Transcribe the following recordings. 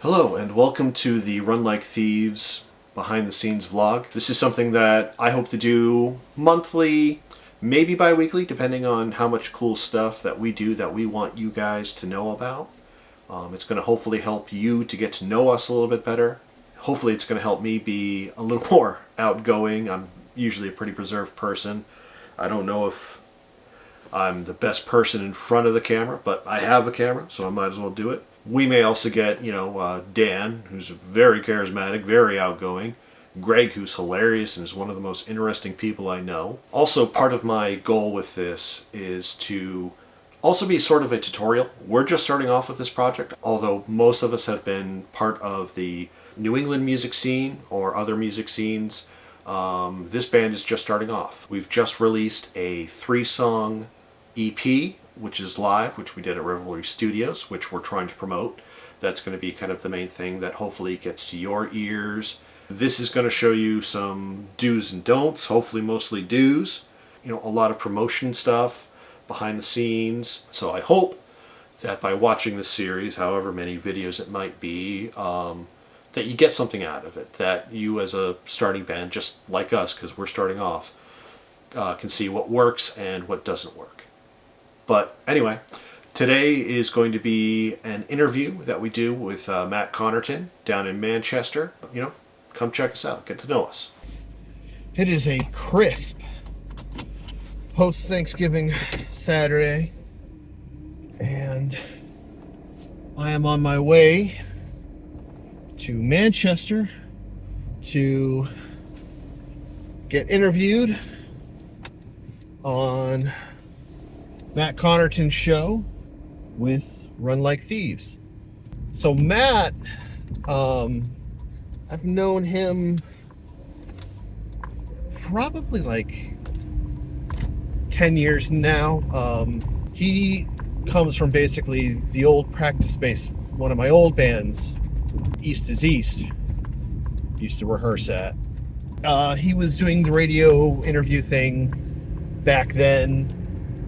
Hello and welcome to the Run Like Thieves behind the scenes vlog. This is something that I hope to do monthly, maybe bi-weekly, depending on how much cool stuff that we do that we want you guys to know about. It's going to hopefully help you to get to know us a little bit better. Hopefully it's going to help me be a little more outgoing. I'm usually a pretty reserved person. I don't know if I'm the best person in front of the camera, but I have a camera, so I might as well do it. We may also get, Dan, who's very charismatic, very outgoing. Greg, who's hilarious and is one of the most interesting people I know. Also, part of my goal with this is to also be sort of a tutorial. We're just starting off with this project, although most of us have been part of the New England music scene or other music scenes. This band is just starting off. We've just released a 3-song EP, which is live, which we did at Revelry Studios, which we're trying to promote. That's going to be kind of the main thing that hopefully gets to your ears. This is going to show you some do's and don'ts, hopefully mostly do's. A lot of promotion stuff behind the scenes. So I hope that by watching this series, however many videos it might be, that you get something out of it. That you as a starting band, just like us, because we're starting off, can see what works and what doesn't work. But anyway, today is going to be an interview that we do with Matt Connarton down in Manchester. Come check us out, get to know us. It is a crisp post-Thanksgiving Saturday, and I am on my way to Manchester to get interviewed on Matt Connarton's show with Run Like Thieves. So Matt, I've known him probably like 10 years now. He comes from basically the old practice space, one of my old bands, East is East, used to rehearse at. He was doing the radio interview thing back then.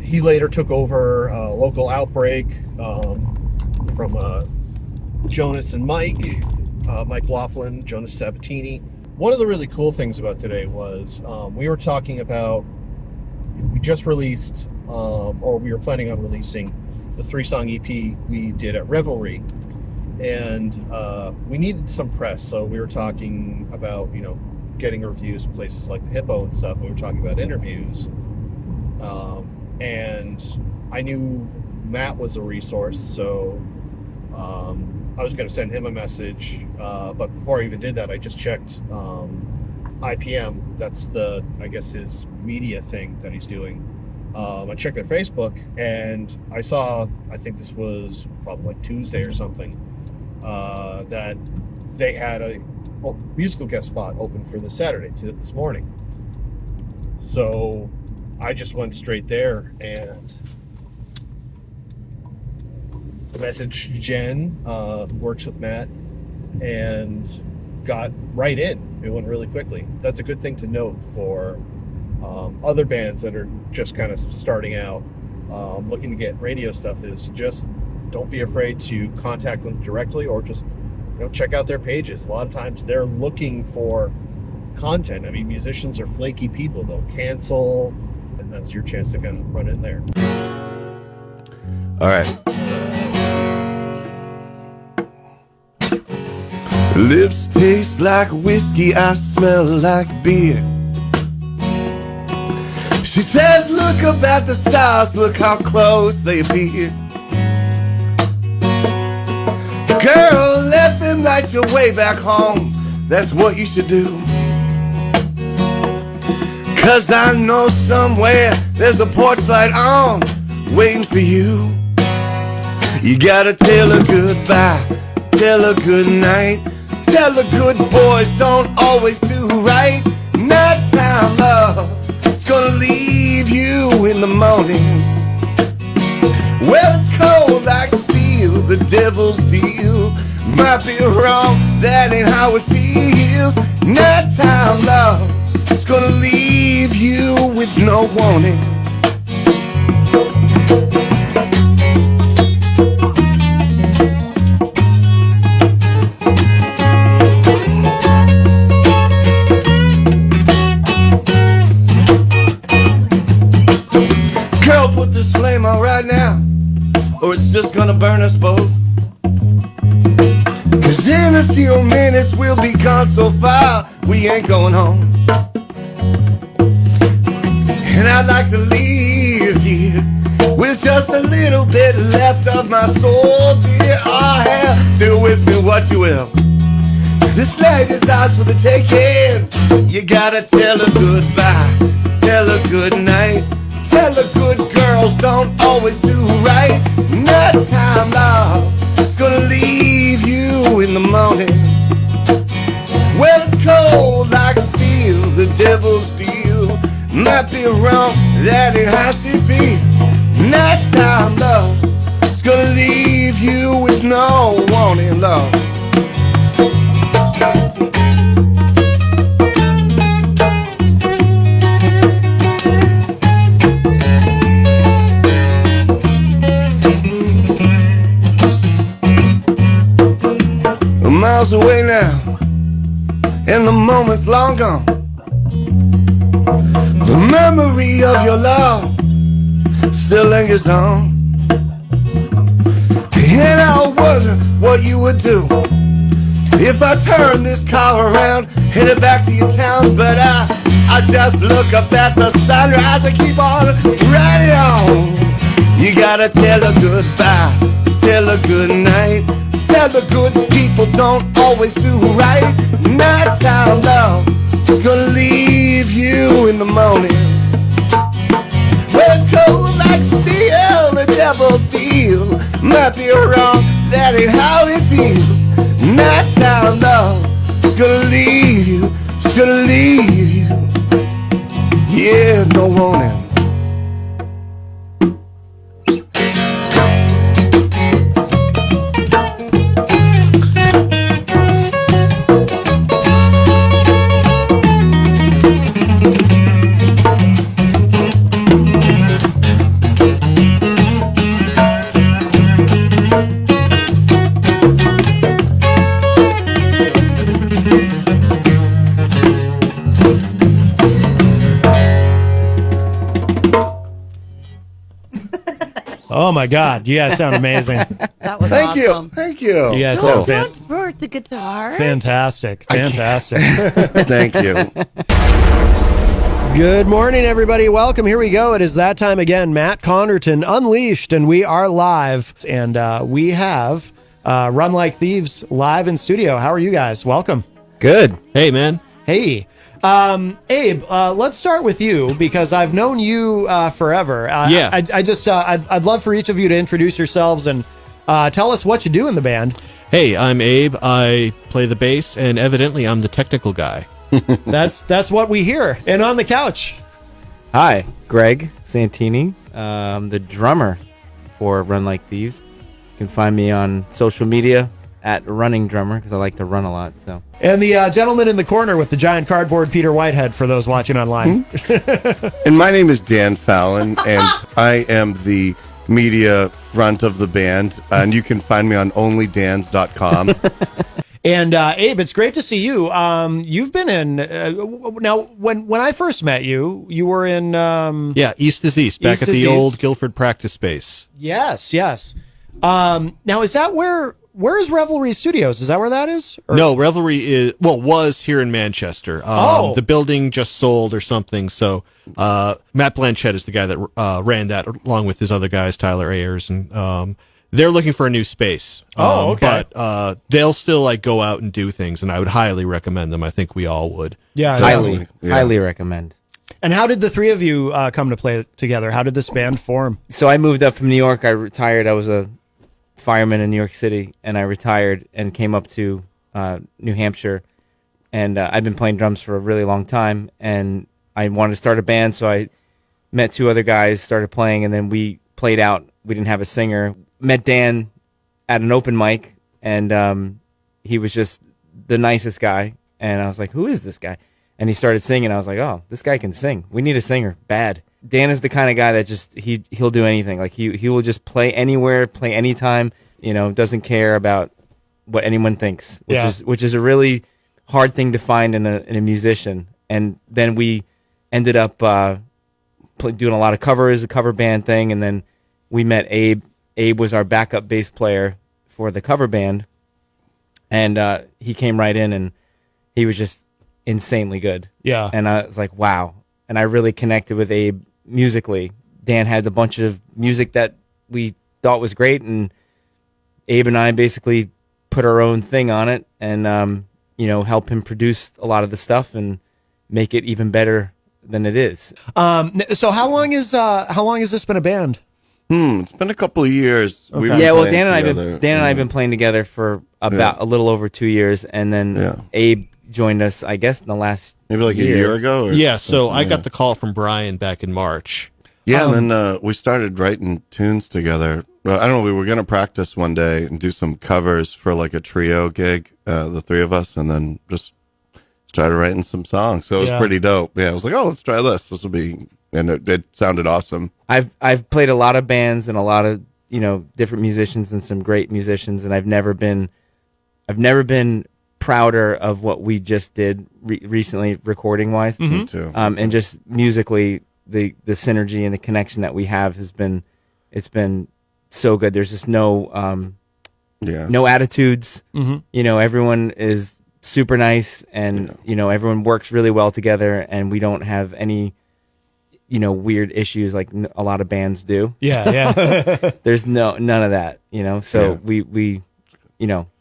He later took over Local Outbreak from Jonas and Mike Laughlin, Jonas Sabatini. One of the really cool things about today was we were talking about, we just released, or we were planning on releasing the 3-song EP we did at Revelry. And we needed some press, so we were talking about, getting reviews in places like the Hippo and stuff. We were talking about interviews. And I knew Matt was a resource, so I was going to send him a message. But before I even did that, I just checked IPM. That's his media thing that he's doing. I checked their Facebook, and I saw, I think this was probably like Tuesday or something, that they had a musical guest spot open for this Saturday, this morning. So I just went straight there and messaged Jen, who works with Matt, and got right in. It went really quickly. That's a good thing to note for other bands that are just kind of starting out, looking to get radio stuff, is just don't be afraid to contact them directly, or just check out their pages. A lot of times they're looking for content. I mean, musicians are flaky people. They'll cancel, and that's your chance to kind of run in there. All right. Lips taste like whiskey, I smell like beer. She says, look up at the stars, look how close they appear. Girl, let them light your way back home, that's what you should do. 'Cause I know somewhere there's a porch light on, waiting for you. You gotta tell her goodbye, tell her good night, tell her good boys don't always do right. Nighttime love, it's gonna leave you in the morning. Well, it's cold like steel, the devil's deal. Might be wrong, that ain't how it feels. Nighttime love, it's gonna leave you with no warning. now, right now, or it's just gonna burn us both. 'Cause in a few minutes we'll be gone so far, we ain't going home. And I'd like to leave here with just a little bit left of my soul, dear. Oh, hell, do with me what you will. This night is ours for the taking. You gotta tell her goodbye, tell her good night. Tell her good girls don't always do right. Nighttime love is gonna leave you in the morning. Well, it's cold like steel, the devil's deal. Might be wrong, that ain't how she feels. Nighttime love is gonna leave you with no warning, love. Miles away now, and the moment's long gone. The memory of your love still lingers on. And I wonder what you would do if I turned this car around, headed back to your town. But I just look up at the sunrise and keep on riding on. You gotta tell her goodbye, tell her good night. Tell the good people don't always do right. Nighttime love is gonna leave you in the morning. Well, it's cold like steel, the devil's deal. Might be wrong, that ain't how it feels. Nighttime love is gonna leave you, it's gonna leave you. Yeah, no warning. Oh my God, you guys sound amazing. That was Thank awesome. you, thank you. You guys Don't sound burn the guitar. fantastic. Thank you. Good morning, everybody. Welcome. Here we go. It is that time again. Matt Connarton Unleashed, and we are live. And we have Run Like Thieves live in studio. How are you guys? Welcome. Good. Hey, man. Hey. Abe, let's start with you because I've known you forever. Yeah. I'd love for each of you to introduce yourselves and tell us what you do in the band. Hey, I'm Abe. I play the bass, and evidently I'm the technical guy. That's what we hear. And on the couch. Hi, Greg Santini. I'm the drummer for Run Like Thieves. You can find me on social media at Running Drummer because I like to run a lot. So. And the gentleman in the corner with the giant cardboard Peter Whitehead for those watching online. And my name is Dan Fallon, and I am the media front of the band. And you can find me on onlydans.com. And Abe, it's great to see you. You've been in now. When I first met you, you were in Yeah, East is East, back East at is the East. old Guilford practice space. Yes. Now is that where is Revelry Studios? Is that where that is? Or- No, Revelry was here in Manchester. The building just sold or something. So Matt Blanchett is the guy that ran that, along with his other guys, Tyler Ayers, and they're looking for a new space. Okay. But they'll still like go out and do things, and I would highly recommend them. I think we all would. Yeah, Highly recommend. And how did the three of you come to play together? How did this band form? So I moved up from New York. I retired. I was a fireman in New York City, and I retired and came up to New Hampshire. And I've been playing drums for a really long time, and I wanted to start a band, so I met two other guys, started playing, and then we played out. We didn't have a singer. Met Dan at an open mic, and he was just the nicest guy. And I was like, who is this guy? And he started singing. I was like, oh, this guy can sing. We need a singer bad. Dan is the kind of guy that just he'll do anything. Like he will just play anywhere, play anytime. Doesn't care about what anyone thinks, which is a really hard thing to find in a musician. And then we ended up doing a lot of covers, a cover band thing, and then we met Abe. Abe was our backup bass player for the cover band, and he came right in, and he was just insanely good. Yeah. And I was like, wow. And I really connected with Abe musically. Dan had a bunch of music that we thought was great, and Abe and I basically put our own thing on it, and help him produce a lot of the stuff and make it even better than it is. So how long has this been a band? It's been a couple of years. Okay. We've been Yeah, well, playing Dan and I have been together. playing together for about a little over 2 years, and then Abe joined us, I guess, in the last maybe like a year ago. Or Yeah, so something, I got the call from Brian back in March. Yeah, and then we started writing tunes together. I don't know. We were gonna practice one day and do some covers for like a trio gig, the three of us, and then just started writing some songs. So it was pretty dope. Yeah, I was like, oh, let's try this. This will be, and it sounded awesome. I've played a lot of bands and a lot of different musicians and some great musicians, and I've never been prouder of what we just did recently, recording wise. Me too. And just musically, the synergy and the connection that we have has been so good. There's just no attitudes. Everyone is super nice, and everyone works really well together, and we don't have any weird issues like a lot of bands do. There's none of that. So we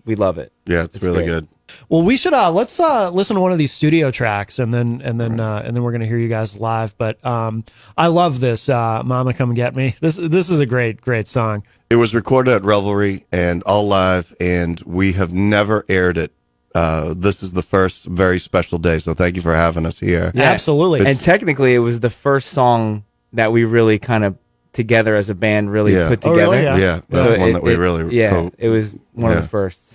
love it. Yeah, it's really great. good. Well, we should let's listen to one of these studio tracks, and then we're gonna hear you guys live. But I love this "Mama Come Get Me." This is a great song. It was recorded at Revelry and all live, and we have never aired it. This is the first very special day, so thank you for having us here. Yeah. Absolutely. And technically, it was the first song that we really kind of together as a band really put Oh, together. really? Yeah, that's So one that we really wrote. it was one of the firsts.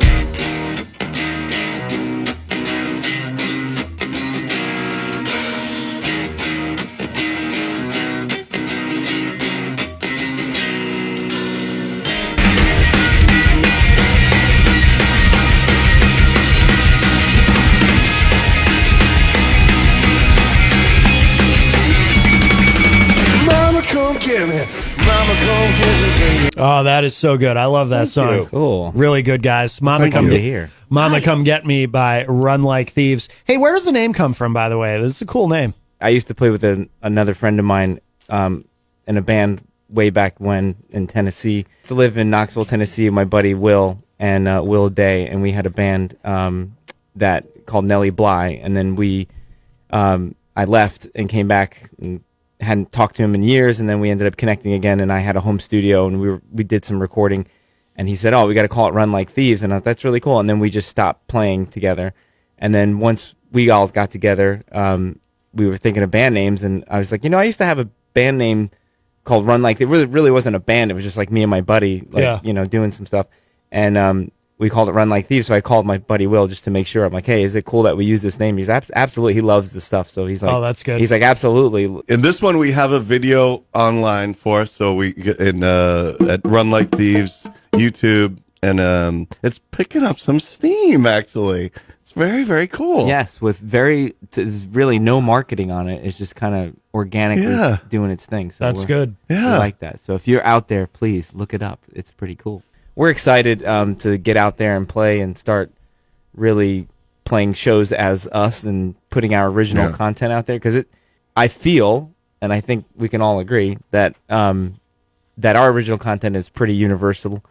Mama, come get me. Mama, come get me. Oh, that is so good. I love that song. you. Cool. Really good, guys. Mama Thank Come you. To hear. Mama Come Get Me by Run Like Thieves. Hey, where does the name come from, by the way? This is a cool name. I used to play with another friend of mine in a band way back when in Tennessee. I used to live in Knoxville, Tennessee with my buddy Will and Will Day, and we had a band that called Nellie Bly, and then I left and came back and hadn't talked to him in years, and then we ended up connecting again, and I had a home studio, and we did some recording, and he said, oh, we got to call it Run Like Thieves, and I thought, that's really cool, and then we just stopped playing together, and then once we all got together, we were thinking of band names, and I was like, I used to have a band name called Run Like, it really wasn't a band, it was just like me and my buddy, doing some stuff, and we called it Run Like Thieves, so I called my buddy Will just to make sure. I'm like, hey, is it cool that we use this name? He's absolutely, he loves the stuff, so he's like, Oh, that's good. He's like, absolutely. In this one, we have a video online for us, so we get at Run Like Thieves YouTube, and it's picking up some steam. Actually, it's very, very cool. Yes, with there's really no marketing on it. It's just kind of organically doing its thing. So That's good. We like that. So if you're out there, please look it up. It's pretty cool. We're excited to get out there and play and start really playing shows as us and putting our original content out there, because I feel, and I think we can all agree that that our original content is pretty universal.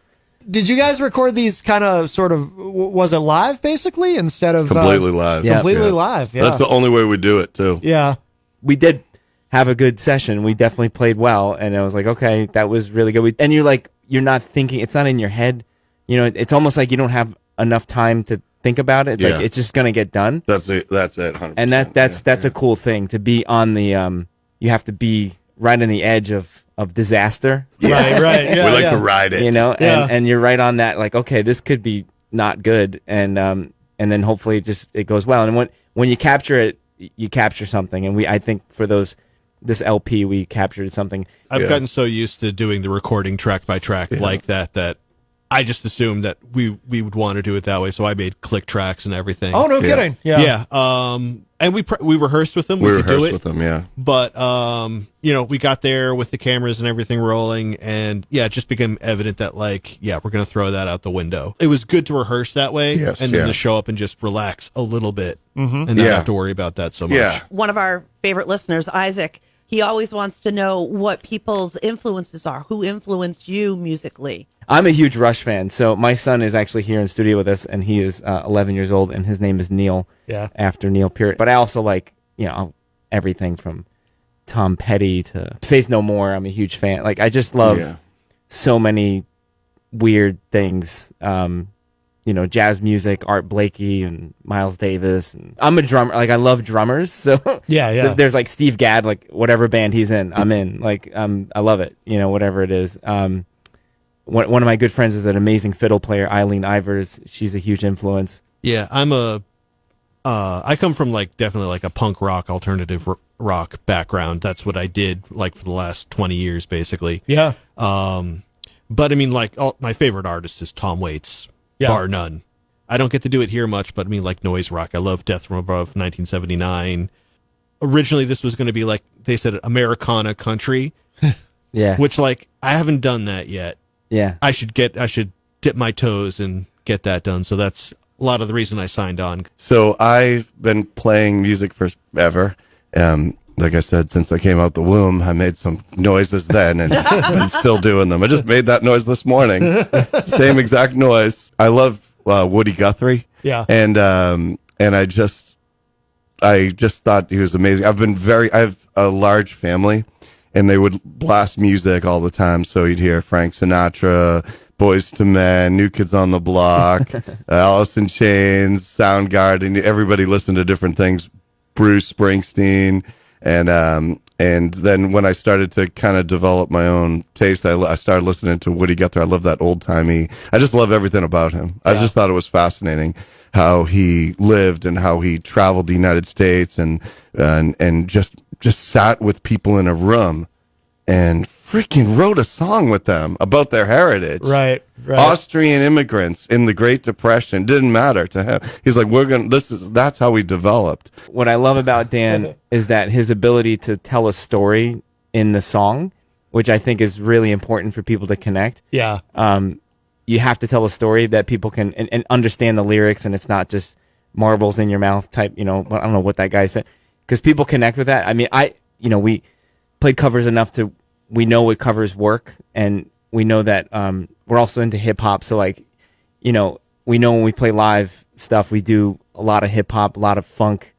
Did you guys record these kind of sort of, was it live basically instead of Completely live. Yeah. Completely live. Yeah. That's the only way we do it too. Yeah. We did have a good session. We definitely played well, and I was like, okay, that was really good. And you're not thinking, it's not in your head. It's almost like you don't have enough time to think about it. It's like it's just gonna get done. That's it. 100%. And that's a cool thing to be on the. You have to be right on the edge of disaster. Right. Yeah, we like to ride it. And you're right on that. Like, okay, this could be not good, and then hopefully it goes well. And when you capture it, you capture something. And I think for this LP, we captured something. I've gotten so used to doing the recording track by track like that I just assumed that we would want to do it that way, so I made click tracks and everything. Oh, no kidding. Yeah. Yeah. And we rehearsed with them. We could do rehearsed it, with them, yeah. But we got there with the cameras and everything rolling, and it just became evident that we're going to throw that out the window. It was good to rehearse that way, Yes, and then to show up and just relax a little bit, and not have to worry about that so much. Yeah. One of our favorite listeners, Isaac, he always wants to know what people's influences are. Who influenced you musically? I'm a huge Rush fan, so my son is actually here in studio with us, and he is 11 years old, and his name is Neil. Yeah. After Neil Peart. But I also like everything from Tom Petty to Faith No More. I'm a huge fan. Like I just love so many weird things. Jazz music, Art Blakey and Miles Davis. And I'm a drummer. Like I love drummers. So Yeah. there's like Steve Gadd, like whatever band he's in, I'm in. Like I love it. Whatever it is. One of my good friends is an amazing fiddle player, Eileen Ivers. She's a huge influence. Yeah, I come from definitely a punk rock, alternative rock background. That's what I did for the last 20 years, basically. Yeah. But I mean, my favorite artist is Tom Waits, bar none. I don't get to do it here much, but I mean, noise rock. I love Death from Above, 1979. Originally, this was going to be they said Americana country. Yeah. Which I haven't done that yet. Yeah. I should dip my toes and get that done. So that's a lot of the reason I signed on. So I've been playing music forever. Like I said, since I came out the womb, I made some noises then and been still doing them. I just made that noise this morning. Same exact noise. I love Woody Guthrie. Yeah. And I just thought he was amazing. I have a large family, and they would blast music all the time. So you'd hear Frank Sinatra, Boys to Men, New Kids on the Block, Alice in Chains, Soundgarden. Everybody listened to different things. Bruce Springsteen, and then when I started to kind of develop my own taste, I started listening to Woody Guthrie. I love that old timey. I just love everything about him. I just thought it was fascinating how he lived and how he traveled the United States and just sat with people in a room and freaking wrote a song with them about their heritage. Right. Austrian immigrants in the Great Depression didn't matter to him. He's like, that's how we developed. What I love about Dan is that his ability to tell a story in the song, which I think is really important for people to connect. Yeah. You have to tell a story that people can and understand the lyrics, and it's not just marbles in your mouth type, I don't know what that guy said. Because people connect with that. I mean, we played covers enough we know what covers work, and we know that we're also into hip hop. So we know when we play live stuff, we do a lot of hip hop, a lot of funk,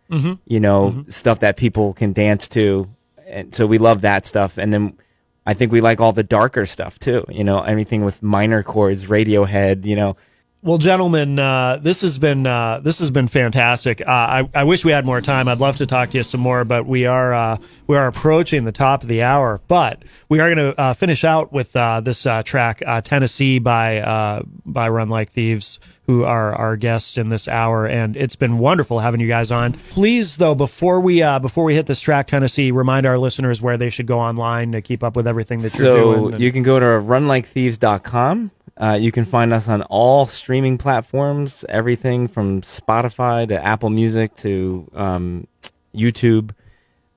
stuff that people can dance to, and so we love that stuff. And then I think we like all the darker stuff too. Anything with minor chords, Radiohead. Well, gentlemen, this has been fantastic. I wish we had more time. I'd love to talk to you some more, but we are approaching the top of the hour. But we are going to finish out with this track, Tennessee by Run Like Thieves, who are our guests in this hour, and it's been wonderful having you guys on. Please, though, before we hit this track, Tennessee, remind our listeners where they should go online to keep up with everything that you're doing. So you can go to runlikethieves.com. You can find us on all streaming platforms, everything from Spotify to Apple Music to YouTube.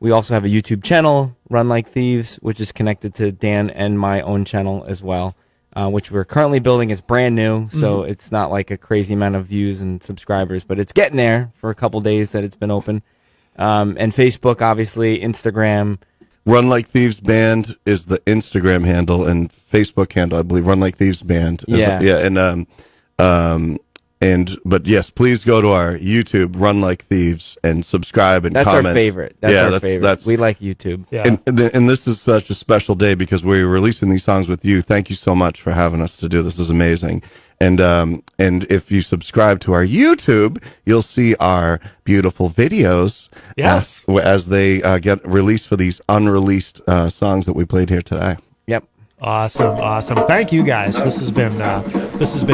We also have a YouTube channel, Run Like Thieves, which is connected to Dan and my own channel as well, which we're currently building. Is brand new, so it's not like a crazy amount of views and subscribers, but it's getting there for a couple days that it's been open. And Facebook, obviously, Instagram. Run Like Thieves Band is the Instagram handle, and Facebook handle, I believe. Run Like Thieves Band. But yes, please go to our YouTube, Run Like Thieves, and subscribe and comment. That's our favorite. That's our favorite. We like YouTube. Yeah. And this is such a special day because we're releasing these songs with you. Thank you so much for having us to do this. This is amazing. And if you subscribe to our YouTube, you'll see our beautiful videos. Yes. As they get released for these unreleased songs that we played here today. Yep. Awesome. Thank you guys. This has been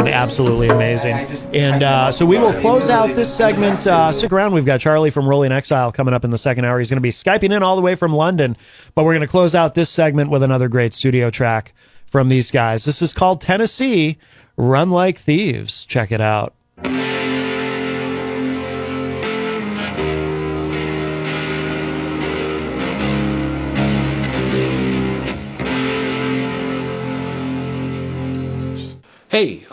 absolutely amazing. And so we will close out this segment. Stick around. We've got Charlie from Rolling Exile coming up in the second hour. He's going to be Skyping in all the way from London. But we're going to close out this segment with another great studio track from these guys. This is called Tennessee, Run Like Thieves. Check it out. Hey,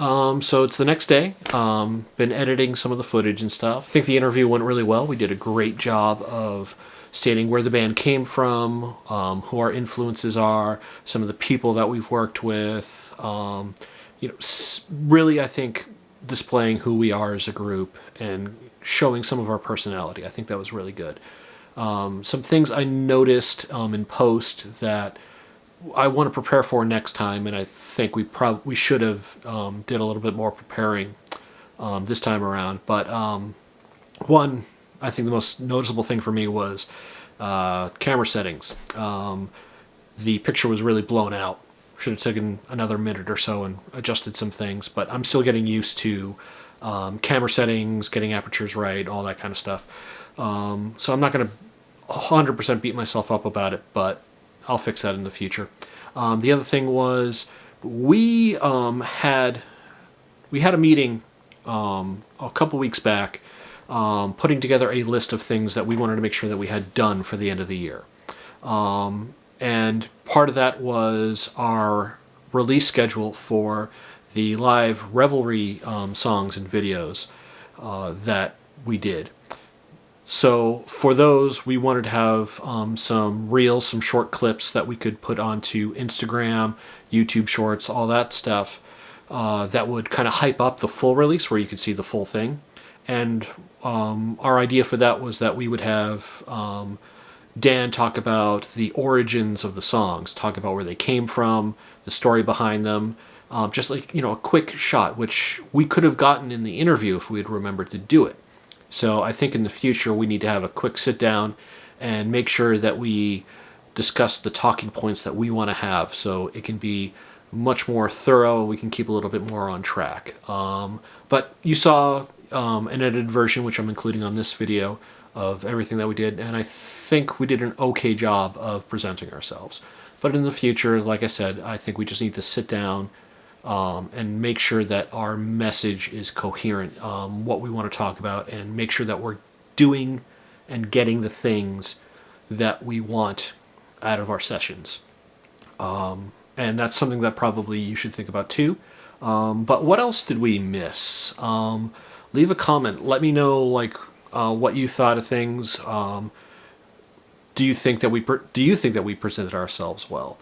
so it's the next day. Been editing some of the footage and stuff. I think the interview went really well. We did a great job of stating where the band came from, who our influences are, some of the people that we've worked with. Really, I think displaying who we are as a group and showing some of our personality. I think that was really good. Some things I noticed in post that I want to prepare for next time, and I think we should have did a little bit more preparing this time around. But one, I think the most noticeable thing for me was camera settings. The picture was really blown out. Should have taken another minute or so and adjusted some things, but I'm still getting used to camera settings, getting apertures right, all that kind of stuff. So I'm not going to 100% beat myself up about it, but I'll fix that in the future. The other thing was we had a meeting a couple weeks back, putting together a list of things that we wanted to make sure that we had done for the end of the year. And part of that was our release schedule for the live Revelry songs and videos that we did. So for those, we wanted to have some reels, some short clips that we could put onto Instagram, YouTube Shorts, all that stuff that would kind of hype up the full release where you could see the full thing. And our idea for that was that we would have Dan talk about the origins of the songs, talk about where they came from, the story behind them, just like, a quick shot, which we could have gotten in the interview if we had remembered to do it. So I think in the future we need to have a quick sit down and make sure that we discuss the talking points that we want to have so it can be much more thorough and we can keep a little bit more on track. But you saw an edited version, which I'm including on this video, of everything that we did, and I think we did an okay job of presenting ourselves. But in the future, like I said, I think we just need to sit down and make sure that our message is coherent, what we want to talk about, and make sure that we're doing and getting the things that we want out of our sessions. And that's something that probably you should think about too. But what else did we miss? Leave a comment. Let me know what you thought of things. Do you think that we presented ourselves well?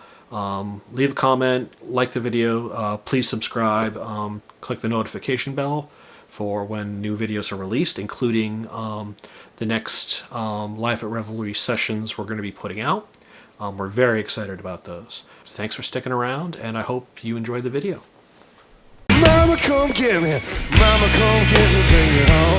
Leave a comment, like the video, please subscribe, click the notification bell for when new videos are released, including the next Live at Revelry sessions we're going to be putting out. We're very excited about those. Thanks for sticking around, and I hope you enjoyed the video. Mama, come get me. Mama, come get me, bring it home.